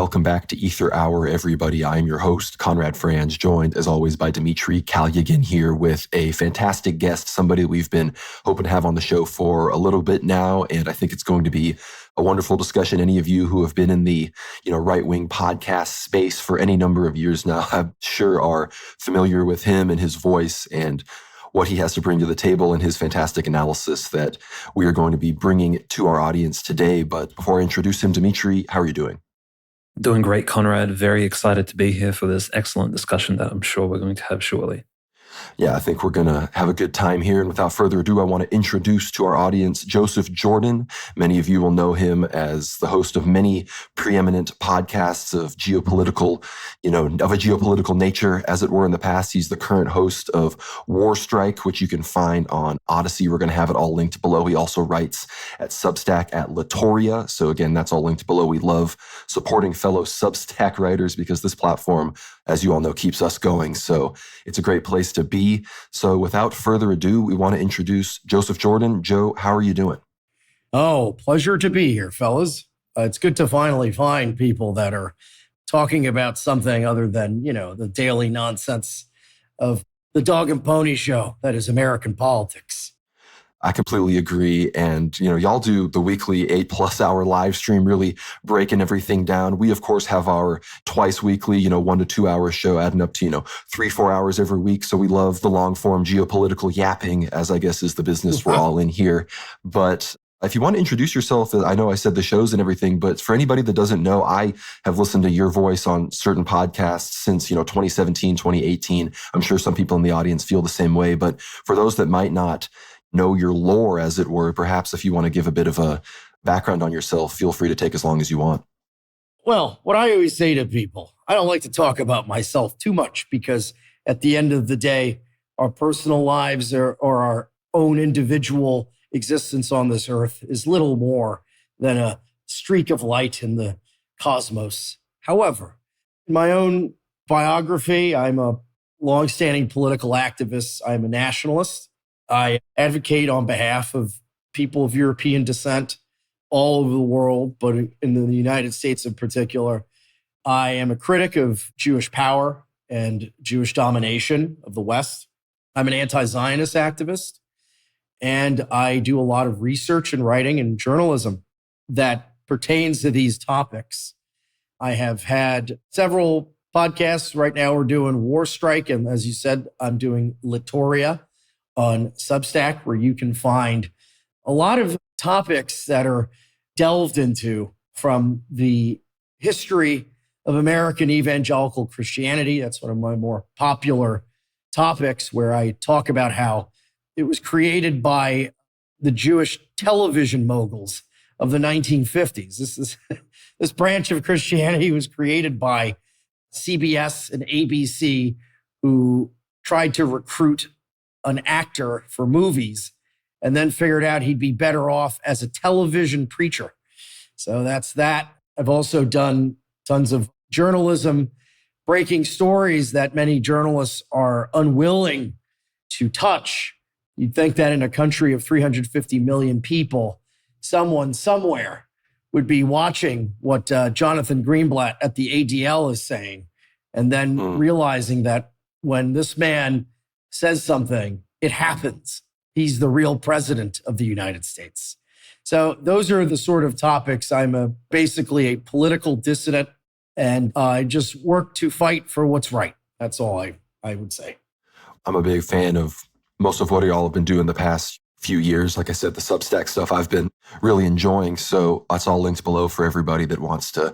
Welcome back to Aether Hour, everybody. I am your host, Conrad Franz, joined as always by Dmitry Kalyagin here with a fantastic guest, somebody we've been hoping to have on the show for a little bit now, and I think it's going to be a wonderful discussion. Any of you who have been in the right-wing podcast space for any number of years now, I'm sure are familiar with him and his voice and what he has to bring to the table and his fantastic analysis that we are going to be bringing to our audience today. But before I introduce him, Dmitry, how are you doing? Doing great, Conrad. Very excited to be here for this excellent discussion that I'm sure we're going to have shortly. Yeah, I think we're going to have a good time here. And without further ado, I want to introduce to our audience Joseph Jordan. Many of you will know him as the host of many preeminent podcasts of geopolitical, of a geopolitical nature, as it were, in the past. He's the current host of War Strike, which you can find on Odyssey. We're going to have it all linked below. He also writes at Substack at Latoria. So again, that's all linked below. We love supporting fellow Substack writers because this platform, as you all know, keeps us going. So it's a great place to be. So without further ado, we want to introduce Joseph Jordan. Joe, how are you doing? Oh, pleasure to be here, fellas. It's good to finally find people that are talking about something other than, the daily nonsense of the dog and pony show that is American politics. I completely agree. And, y'all do the weekly 8+ hour live stream, really breaking everything down. We, of course, have our twice weekly, 1 to 2 hour show adding up to, 3-4 hours every week. So we love the long form geopolitical yapping, as I guess is the business we're all in here. But if you want to introduce yourself, I know I said the shows and everything, but for anybody that doesn't know, I have listened to your voice on certain podcasts since, 2017, 2018. I'm sure some people in the audience feel the same way. But for those that might not know your lore, as it were, perhaps if you want to give a bit of a background on yourself, feel free to take as long as you want. Well, what I always say to people, I don't like to talk about myself too much because at the end of the day, our personal lives or our own individual existence on this earth is little more than a streak of light in the cosmos. However, in my own biography, I'm a longstanding political activist. I'm a nationalist. I advocate on behalf of people of European descent all over the world, but in the United States in particular. I am a critic of Jewish power and Jewish domination of the West. I'm an anti-Zionist activist, and I do a lot of research and writing and journalism that pertains to these topics. I have had several podcasts. Right now we're doing War Strike, and as you said, I'm doing Latoria on Substack, where you can find a lot of topics that are delved into from the history of American evangelical Christianity. That's one of my more popular topics, where I talk about how it was created by the Jewish television moguls of the 1950s. This branch of Christianity was created by CBS and ABC, who tried to recruit an actor for movies and then figured out he'd be better off as a television preacher. So that's that. I've also done tons of journalism, breaking stories that many journalists are unwilling to touch. You'd think that in a country of 350 million people, someone somewhere would be watching what Jonathan Greenblatt at the ADL is saying, and then realizing that when this man says something, it happens. He's the real president of the United States. So those are the sort of topics. I'm basically a political dissident, and I just work to fight for what's right. That's all I would say. I'm a big fan of most of what y'all have been doing the past few years. Like I said, the Substack stuff I've been really enjoying. So that's all linked below for everybody that wants to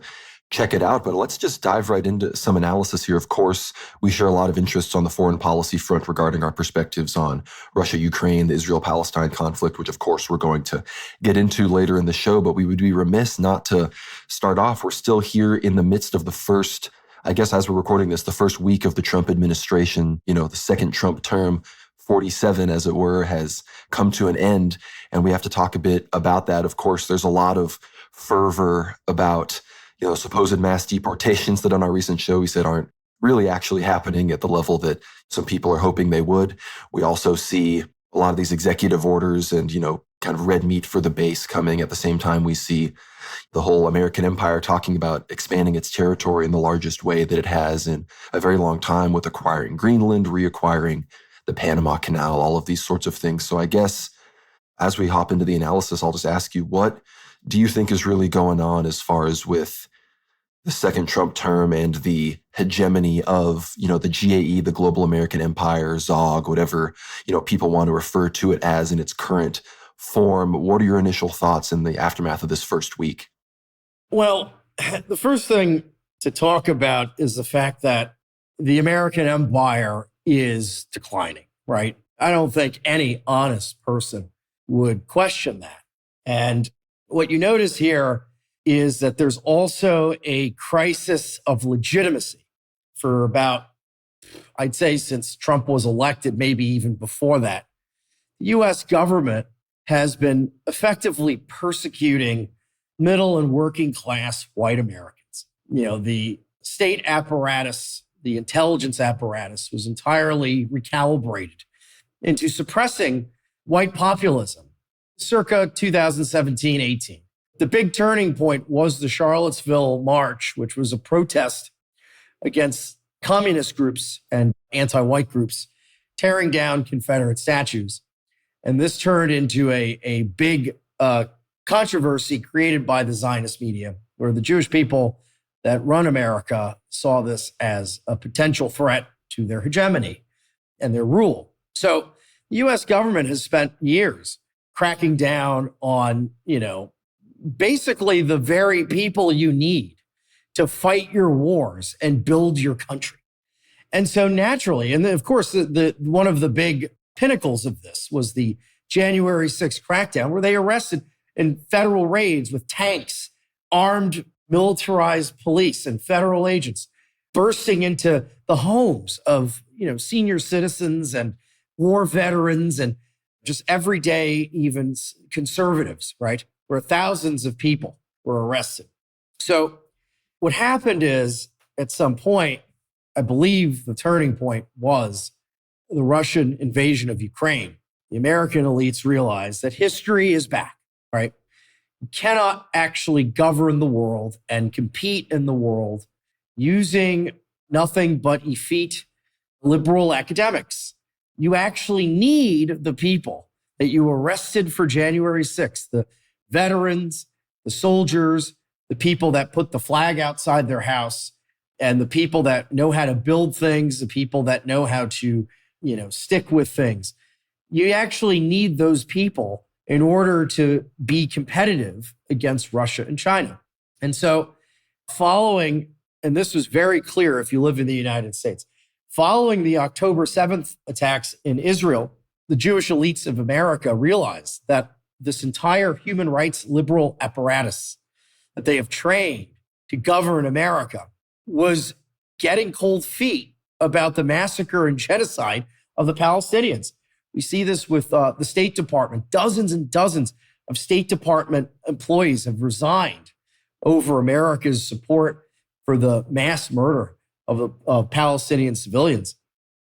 check it out. But let's just dive right into some analysis here. Of course, we share a lot of interests on the foreign policy front regarding our perspectives on Russia, Ukraine, the Israel-Palestine conflict, which of course we're going to get into later in the show. But we would be remiss not to start off. We're still here in the midst of the first, I guess as we're recording this, the first week of the Trump administration, the second Trump term, 47 as it were, has come to an end. And we have to talk a bit about that. Of course, there's a lot of fervor about supposed mass deportations that on our recent show we said aren't really actually happening at the level that some people are hoping they would. We also see a lot of these executive orders and, kind of red meat for the base coming at the same time we see the whole American empire talking about expanding its territory in the largest way that it has in a very long time, with acquiring Greenland, reacquiring the Panama Canal, all of these sorts of things. So I guess as we hop into the analysis, I'll just ask you, what do you think is really going on as far as with the second Trump term and the hegemony of, the GAE, the global American empire, ZOG, whatever, people want to refer to it as in its current form? What are your initial thoughts in the aftermath of this first week? Well, the first thing to talk about is the fact that the American empire is declining, right? I don't think any honest person would question that. And what you notice here is that there's also a crisis of legitimacy for about, I'd say, since Trump was elected, maybe even before that. The US government has been effectively persecuting middle and working class white Americans. The state apparatus, the intelligence apparatus was entirely recalibrated into suppressing white populism circa 2017-18. The big turning point was the Charlottesville March, which was a protest against communist groups and anti-white groups tearing down Confederate statues. And this turned into a big controversy created by the Zionist media, where the Jewish people that run America saw this as a potential threat to their hegemony and their rule. So the US government has spent years cracking down on, basically the very people you need to fight your wars and build your country. And so naturally, and then of course, the one of the big pinnacles of this was the January 6th crackdown, where they arrested in federal raids with tanks, armed militarized police and federal agents bursting into the homes of, senior citizens and war veterans and just everyday, even conservatives, right? Where thousands of people were arrested. So what happened is, at some point, I believe the turning point was the Russian invasion of Ukraine. The American elites realized that history is back, right? You cannot actually govern the world and compete in the world using nothing but effete liberal academics. You actually need the people that you arrested for January 6th, the veterans, the soldiers, the people that put the flag outside their house, and the people that know how to build things, the people that know how to, stick with things. You actually need those people in order to be competitive against Russia and China. And so following, and this was very clear if you live in the United States, following the October 7th attacks in Israel, the Jewish elites of America realized that this entire human rights liberal apparatus that they have trained to govern America was getting cold feet about the massacre and genocide of the Palestinians. We see this with the State Department. Dozens and dozens of State Department employees have resigned over America's support for the mass murder of Palestinian civilians.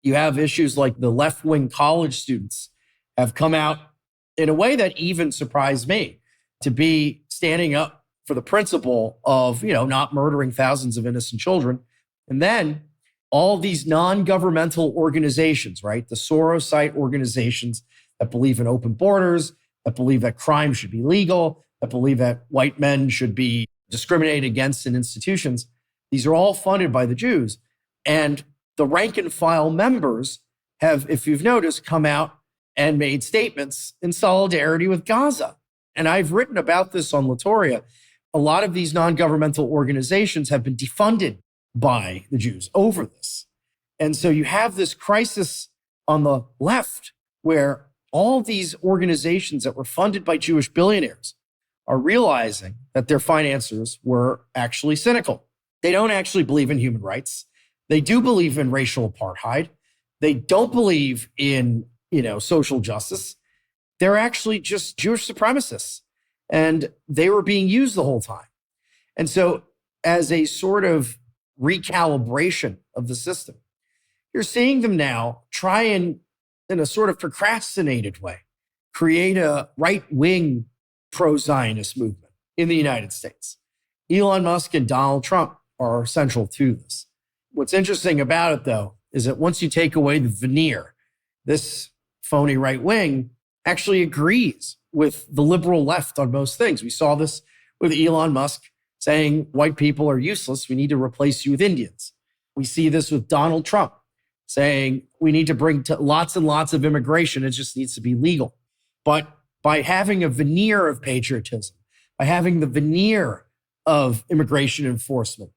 You have issues like the left-wing college students have come out in a way that even surprised me, to be standing up for the principle of, not murdering thousands of innocent children. And then all these non-governmental organizations, right? The Soros-site organizations that believe in open borders, that believe that crime should be legal, that believe that white men should be discriminated against in institutions. These are all funded by the Jews. And the rank and file members have, if you've noticed, come out and made statements in solidarity with Gaza. And I've written about this on Latoria. A lot of these non-governmental organizations have been defunded by the Jews over this. And so you have this crisis on the left where all these organizations that were funded by Jewish billionaires are realizing that their financiers were actually cynical. They don't actually believe in human rights. They do believe in racial apartheid. They don't believe in, social justice. They're actually just Jewish supremacists. And they were being used the whole time. And so as a sort of recalibration of the system, you're seeing them now try and, in a sort of procrastinated way, create a right-wing pro-Zionist movement in the United States. Elon Musk and Donald Trump are central to this. What's interesting about it, though, is that once you take away the veneer, this phony right wing actually agrees with the liberal left on most things. We saw this with Elon Musk saying white people are useless. We need to replace you with Indians. We see this with Donald Trump saying we need to bring lots and lots of immigration. It just needs to be legal. But by having a veneer of patriotism, by having the veneer of immigration enforcement,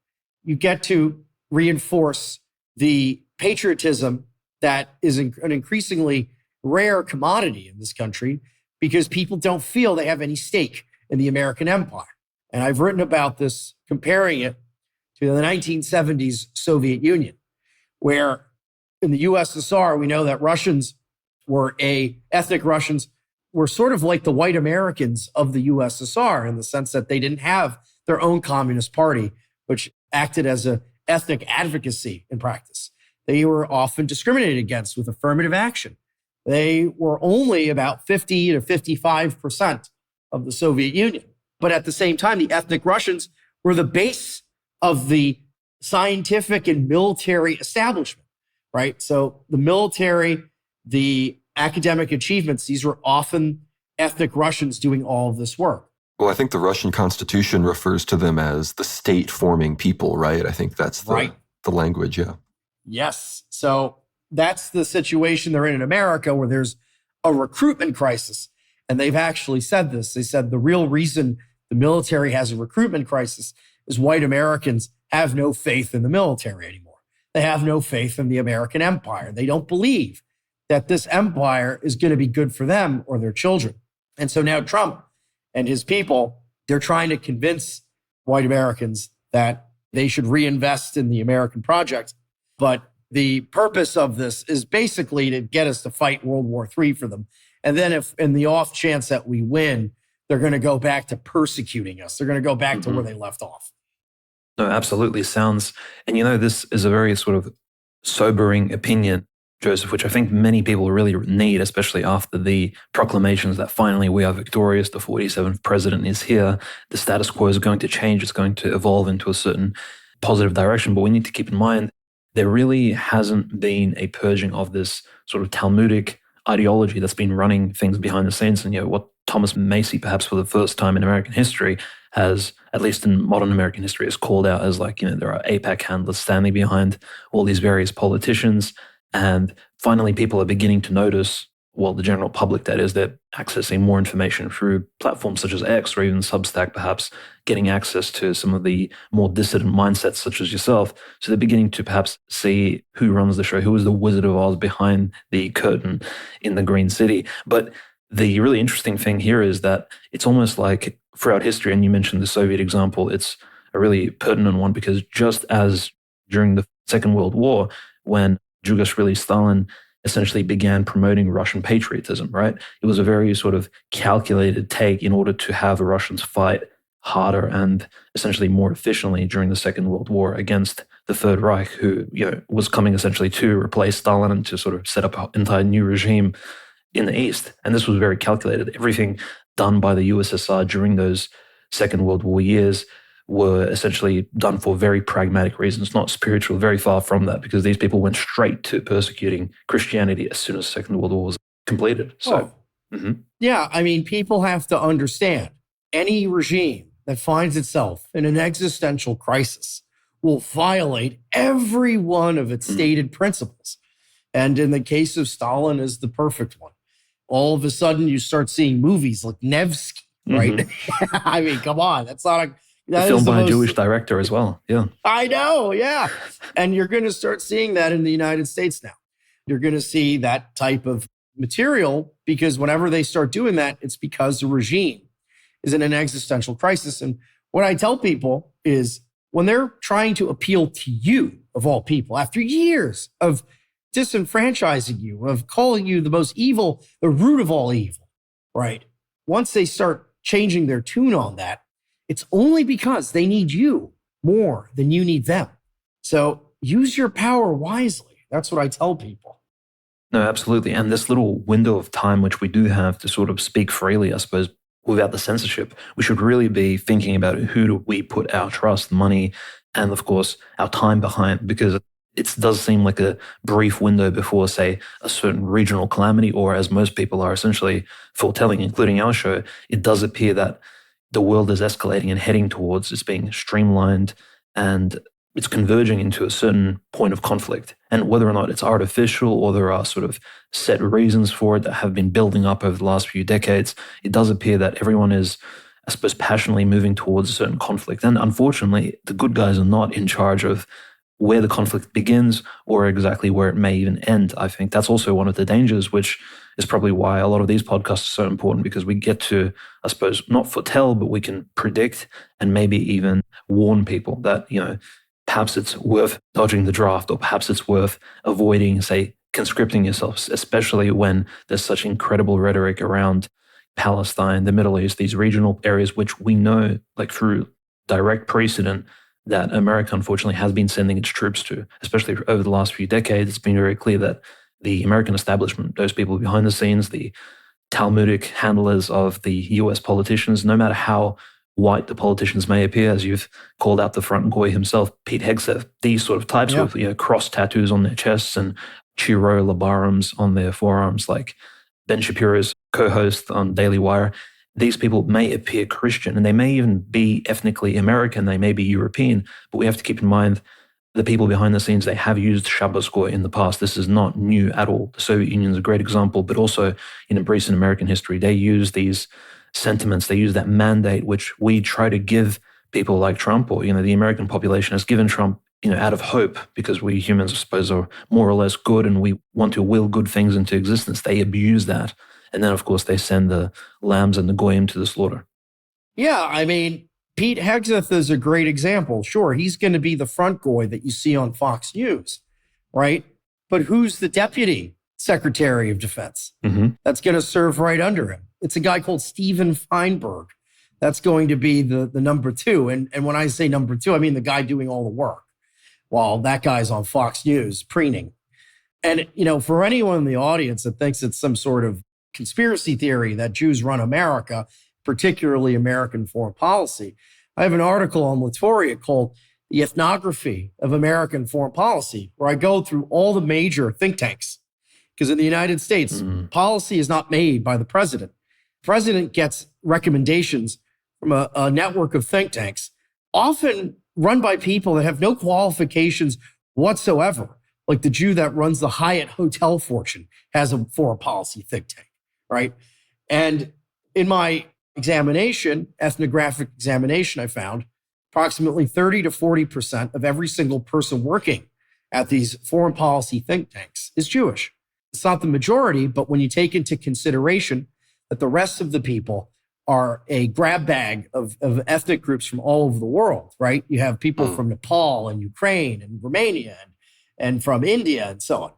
you get to reinforce the patriotism that is an increasingly rare commodity in this country because people don't feel they have any stake in the American empire. And I've written about this, comparing it to the 1970s Soviet Union, where in the USSR, we know that ethnic Russians were sort of like the white Americans of the USSR in the sense that they didn't have their own communist party, which acted as an ethnic advocacy in practice. They were often discriminated against with affirmative action. They were only about 50 to 55% of the Soviet Union. But at the same time, the ethnic Russians were the base of the scientific and military establishment, right? So the military, the academic achievements, these were often ethnic Russians doing all of this work. Well, I think the Russian Constitution refers to them as the state-forming people, right? I think that's the language, yeah. Yes. So that's the situation they're in America, where there's a recruitment crisis. And they've actually said this. They said the real reason the military has a recruitment crisis is white Americans have no faith in the military anymore. They have no faith in the American empire. They don't believe that this empire is going to be good for them or their children. And so now Trump and his people, they're trying to convince white Americans that they should reinvest in the American project. But the purpose of this is basically to get us to fight World War III for them. And then if in the off chance that we win, they're going to go back to persecuting us. They're going to go back to where they left off. No, absolutely sounds. And this is a very sort of sobering opinion, Joseph, which I think many people really need, especially after the proclamations that finally we are victorious, the 47th president is here, the status quo is going to change, it's going to evolve into a certain positive direction. But we need to keep in mind, there really hasn't been a purging of this sort of Talmudic ideology that's been running things behind the scenes. And what Thomas Macy, perhaps for the first time in American history, has, at least in modern American history, has called out as there are AIPAC handlers standing behind all these various politicians. And finally, people are beginning to notice, the general public, that is, they're accessing more information through platforms such as X or even Substack, perhaps getting access to some of the more dissident mindsets such as yourself. So they're beginning to perhaps see who runs the show, who is the Wizard of Oz behind the curtain in the Green City. But the really interesting thing here is that it's almost like throughout history, and you mentioned the Soviet example, it's a really pertinent one, because just as during the Second World War, when Julius Stalin essentially began promoting Russian patriotism, right? It was a very sort of calculated take in order to have the Russians fight harder and essentially more efficiently during the Second World War against the Third Reich, who was coming essentially to replace Stalin and to sort of set up an entire new regime in the East. And this was very calculated. Everything done by the USSR during those Second World War years were essentially done for very pragmatic reasons, not spiritual, very far from that, because these people went straight to persecuting Christianity as soon as the Second World War was completed. So, yeah, I mean, people have to understand any regime that finds itself in an existential crisis will violate every one of its stated principles. And in the case of Stalin is the perfect one. All of a sudden, you start seeing movies like Nevsky, right? I mean, come on, that's not a... Filmed by a Jewish director as well. Yeah. I know. Yeah. And you're going to start seeing that in the United States now. You're going to see that type of material because whenever they start doing that, it's because the regime is in an existential crisis. And what I tell people is when they're trying to appeal to you, of all people, after years of disenfranchising you, of calling you the most evil, the root of all evil, right? Once they start changing their tune on that, it's only because they need you more than you need them. So use your power wisely. That's what I tell people. No, absolutely. And this little window of time which we do have to sort of speak freely, I suppose, without the censorship, we should really be thinking about who do we put our trust, money, and of course our time behind, because it does seem like a brief window before, say, a certain regional calamity, or as most people are essentially foretelling, including our show, it does appear that the world is escalating and heading towards it's being streamlined and it's converging into a certain point of conflict. And whether or not it's artificial or there are sort of set reasons for it that have been building up over the last few decades, it does appear that everyone is, I suppose, passionately moving towards a certain conflict. And unfortunately, the good guys are not in charge of where the conflict begins or exactly where it may even end. I think that's also one of the dangers, which is probably why a lot of these podcasts are so important, because we get to, I suppose, not foretell, but we can predict and maybe even warn people that, perhaps it's worth dodging the draft, or perhaps it's worth avoiding, say, conscripting yourself, especially when there's such incredible rhetoric around Palestine, the Middle East, these regional areas, which we know, like through direct precedent, that America unfortunately has been sending its troops to, especially over the last few decades. It's been very clear that the American establishment, those people behind the scenes, the Talmudic handlers of the US politicians, no matter how white the politicians may appear, as you've called out the front goy himself, Pete Hegseth, these sort of types with cross tattoos on their chests and Chiro labarums on their forearms, like Ben Shapiro's co-host on Daily Wire. These people may appear Christian and they may even be ethnically American, they may be European, but we have to keep in mind the people behind the scenes, they have used Shabbos goy in the past. This is not new at all. The Soviet Union is a great example, but also in recent American history, they use these sentiments, they use that mandate, which we try to give people like Trump, or, the American population has given Trump, out of hope, because we humans, I suppose, are more or less good and we want to will good things into existence. They abuse that. And then, of course, they send the lambs and the goyim to the slaughter. Yeah, I mean, Pete Hegseth is a great example. Sure, he's going to be the front goy that you see on Fox News, right? But who's the deputy secretary of defense that's going to serve right under him? It's a guy called Steven Feinberg. That's going to be the number two. And when I say number two, I mean the guy doing all the work while that guy's on Fox News preening. And, for anyone in the audience that thinks it's some sort of conspiracy theory that Jews run America, particularly American foreign policy, I have an article on Latoria called The Ethnography of American Foreign Policy, where I go through all the major think tanks. Because in the United States, policy is not made by the president. The president gets recommendations from a network of think tanks, often run by people that have no qualifications whatsoever. Like the Jew that runs the Hyatt hotel fortune has a foreign policy think tank, right? And in my examination, ethnographic examination, I found approximately 30 to 40% of every single person working at these foreign policy think tanks is Jewish. It's not the majority, but when you take into consideration that the rest of the people are a grab bag of ethnic groups from all over the world, right? You have people from Nepal and Ukraine and Romania and from India and so on.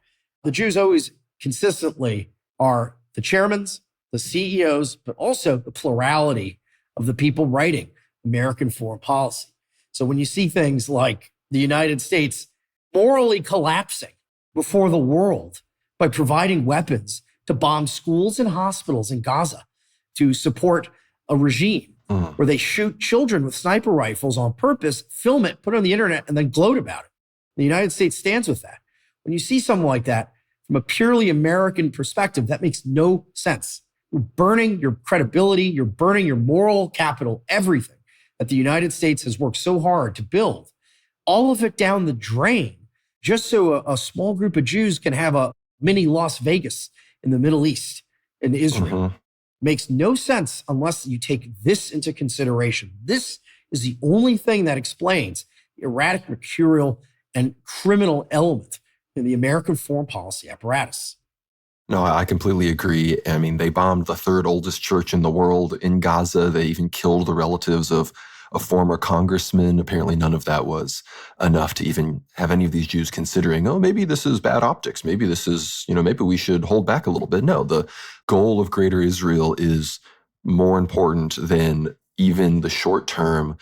The Jews always consistently are the chairmans, the CEOs, but also the plurality of the people writing American foreign policy. So when you see things like the United States morally collapsing before the world by providing weapons to bomb schools and hospitals in Gaza to support a regime where they shoot children with sniper rifles on purpose, film it, put it on the internet, and then gloat about it. The United States stands with that. When you see something like that from a purely American perspective, that makes no sense. You're burning your credibility, you're burning your moral capital, everything that the United States has worked so hard to build, all of it down the drain, just so a small group of Jews can have a mini Las Vegas in the Middle East, in Israel. Makes no sense unless you take this into consideration. This is the only thing that explains the erratic, mercurial, and criminal element in the American foreign policy apparatus. No, I completely agree. I mean, they bombed the third oldest church in the world in Gaza. They even killed the relatives of a former congressman. Apparently none of that was enough to even have any of these Jews considering, oh, maybe this is bad optics. Maybe this is, maybe we should hold back a little bit. No, the goal of Greater Israel is more important than even the short-term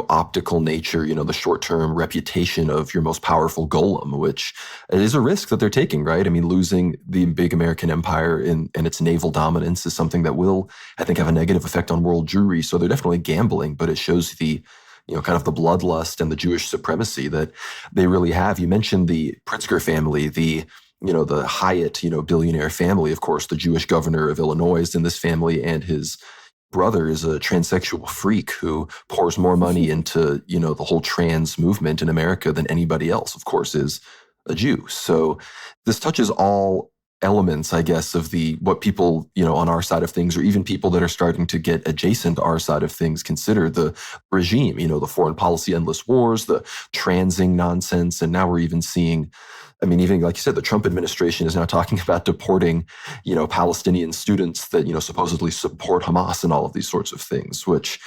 optical nature, the short-term reputation of your most powerful golem, which is a risk that they're taking, right? I mean, losing the big American empire and its naval dominance is something that will, I think, have a negative effect on world Jewry. So they're definitely gambling, but it shows the, kind of the bloodlust and the Jewish supremacy that they really have. You mentioned the Pritzker family, the Hyatt, billionaire family, of course, the Jewish governor of Illinois is in this family, and his brother is a transsexual freak who pours more money into, the whole trans movement in America than anybody else, of course, is a Jew. So this touches all elements, I guess, of what people, on our side of things, or even people that are starting to get adjacent to our side of things, consider the regime, the foreign policy endless wars, the transing nonsense. And now we're even seeing, even like you said, the Trump administration is now talking about deporting, Palestinian students that, supposedly support Hamas and all of these sorts of things, which,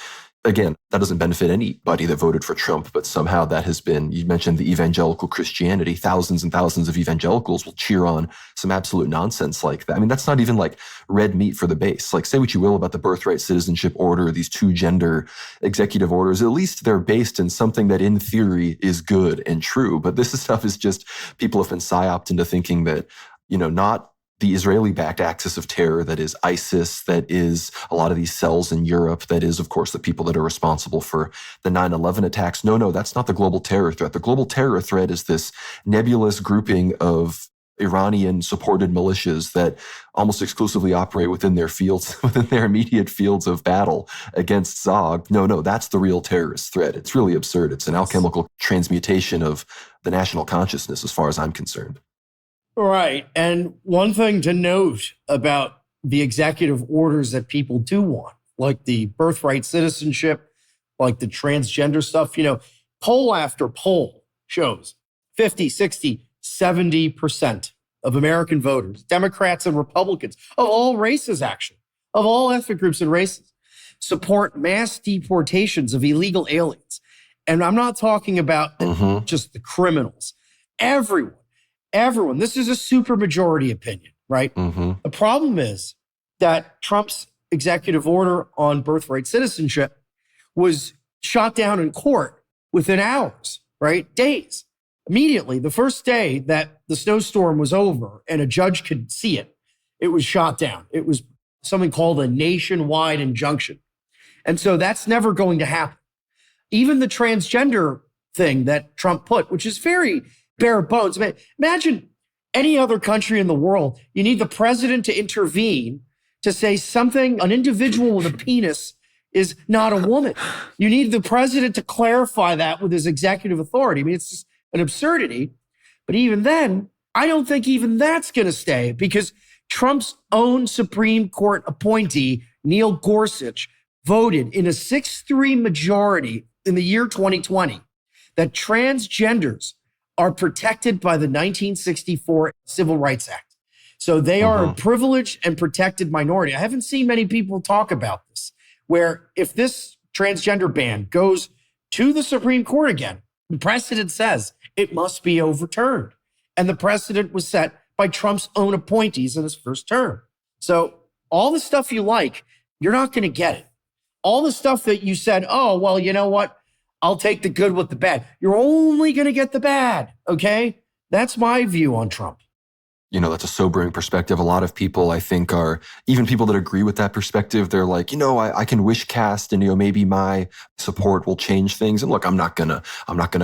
again, that doesn't benefit anybody that voted for Trump, but somehow that has been, you mentioned the evangelical Christianity, thousands and thousands of evangelicals will cheer on some absolute nonsense like that. That's not even like red meat for the base. Like, say what you will about the birthright citizenship order, these 2-gender executive orders, at least they're based in something that in theory is good and true. But this stuff is just, people have been psyoped into thinking that, not the Israeli-backed axis of terror that is ISIS, that is a lot of these cells in Europe, that is, of course, the people that are responsible for the 9/11 attacks. No, that's not the global terror threat. The global terror threat is this nebulous grouping of Iranian-supported militias that almost exclusively operate within their fields, within their immediate fields of battle against Zog. No, that's the real terrorist threat. It's really absurd. It's an alchemical transmutation of the national consciousness, as far as I'm concerned. Right. And one thing to note about the executive orders that people do want, like the birthright citizenship, like the transgender stuff, poll after poll shows 50, 60, 70% of American voters, Democrats and Republicans, of all races, actually, of all ethnic groups and races, support mass deportations of illegal aliens. And I'm not talking about just the criminals. Everyone. This is a supermajority opinion, right? The problem is that Trump's executive order on birthright citizenship was shot down in court within hours, right? Days. Immediately, the first day that the snowstorm was over and a judge could see it, it was shot down. It was something called a nationwide injunction. And so that's never going to happen. Even the transgender thing that Trump put, which is very bare bones. Imagine any other country in the world. You need the president to intervene to say something, an individual with a penis is not a woman. You need the president to clarify that with his executive authority. It's just an absurdity. But even then, I don't think even that's going to stay, because Trump's own Supreme Court appointee, Neil Gorsuch, voted in a 6-3 majority in the year 2020 that transgenders are protected by the 1964 Civil Rights Act. So they are a privileged and protected minority. I haven't seen many people talk about this, where if this transgender ban goes to the Supreme Court again, the precedent says it must be overturned. And the precedent was set by Trump's own appointees in his first term. So all the stuff you like, you're not going to get it. All the stuff that you said, oh, well, you know what? I'll take the good with the bad. You're only going to get the bad, okay? That's my view on Trump. That's a sobering perspective. A lot of people, I think, are, even people that agree with that perspective, they're like, I can wish cast and, maybe my support will change things. And look, I'm not gonna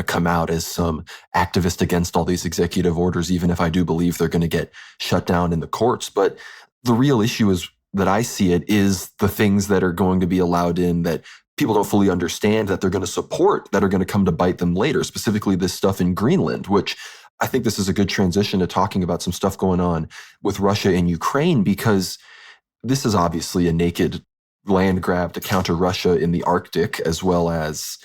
come out as some activist against all these executive orders, even if I do believe they're going to get shut down in the courts. But the real issue is that I see it is the things that are going to be allowed in that people don't fully understand, that they're going to support, that are going to come to bite them later, specifically this stuff in Greenland, which I think this is a good transition to talking about some stuff going on with Russia and Ukraine, because this is obviously a naked land grab to counter Russia in the Arctic, as well as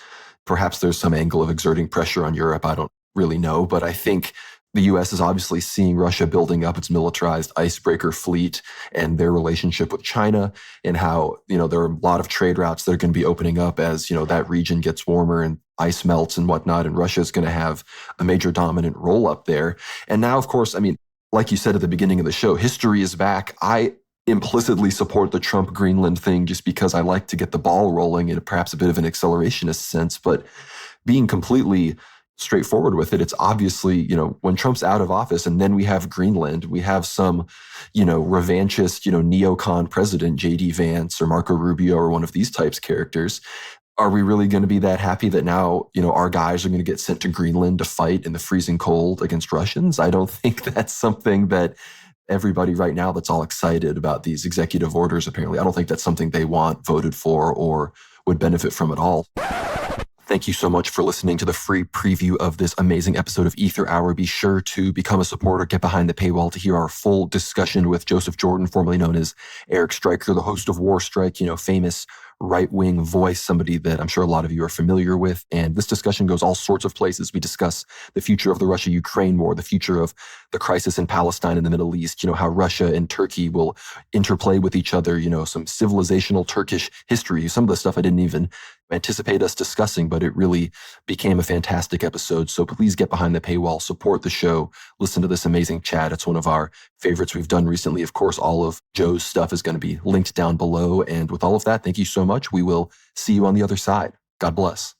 perhaps there's some angle of exerting pressure on Europe. I don't really know, but I think the U.S. is obviously seeing Russia building up its militarized icebreaker fleet and their relationship with China, and how, there are a lot of trade routes that are going to be opening up as, that region gets warmer and ice melts and whatnot. And Russia is going to have a major dominant role up there. And now, of course, like you said at the beginning of the show, history is back. implicitly support the Trump Greenland thing just because I like to get the ball rolling in perhaps a bit of an accelerationist sense. But being completely straightforward with it, it's obviously, when Trump's out of office and then we have Greenland, we have some, revanchist, neocon president, J.D. Vance or Marco Rubio or one of these types characters. Are we really going to be that happy that now, our guys are going to get sent to Greenland to fight in the freezing cold against Russians? I don't think that's something that everybody right now that's all excited about these executive orders, apparently, I don't think that's something they want, voted for, or would benefit from at all. Thank you so much for listening to the free preview of this amazing episode of Aether Hour. Be sure to become a supporter, get behind the paywall to hear our full discussion with Joseph Jordan, formerly known as Eric Stryker, the host of War Strike, famous right-wing voice, somebody that I'm sure a lot of you are familiar with. And this discussion goes all sorts of places. We discuss the future of the Russia-Ukraine war, the future of the crisis in Palestine and the Middle East, how Russia and Turkey will interplay with each other, some civilizational Turkish history, some of the stuff I didn't even anticipate us discussing, but it really became a fantastic episode. So please get behind the paywall, support the show, listen to this amazing chat. It's one of our favorites we've done recently. Of course, all of Joe's stuff is going to be linked down below. And with all of that, thank you so much. We will see you on the other side. God bless.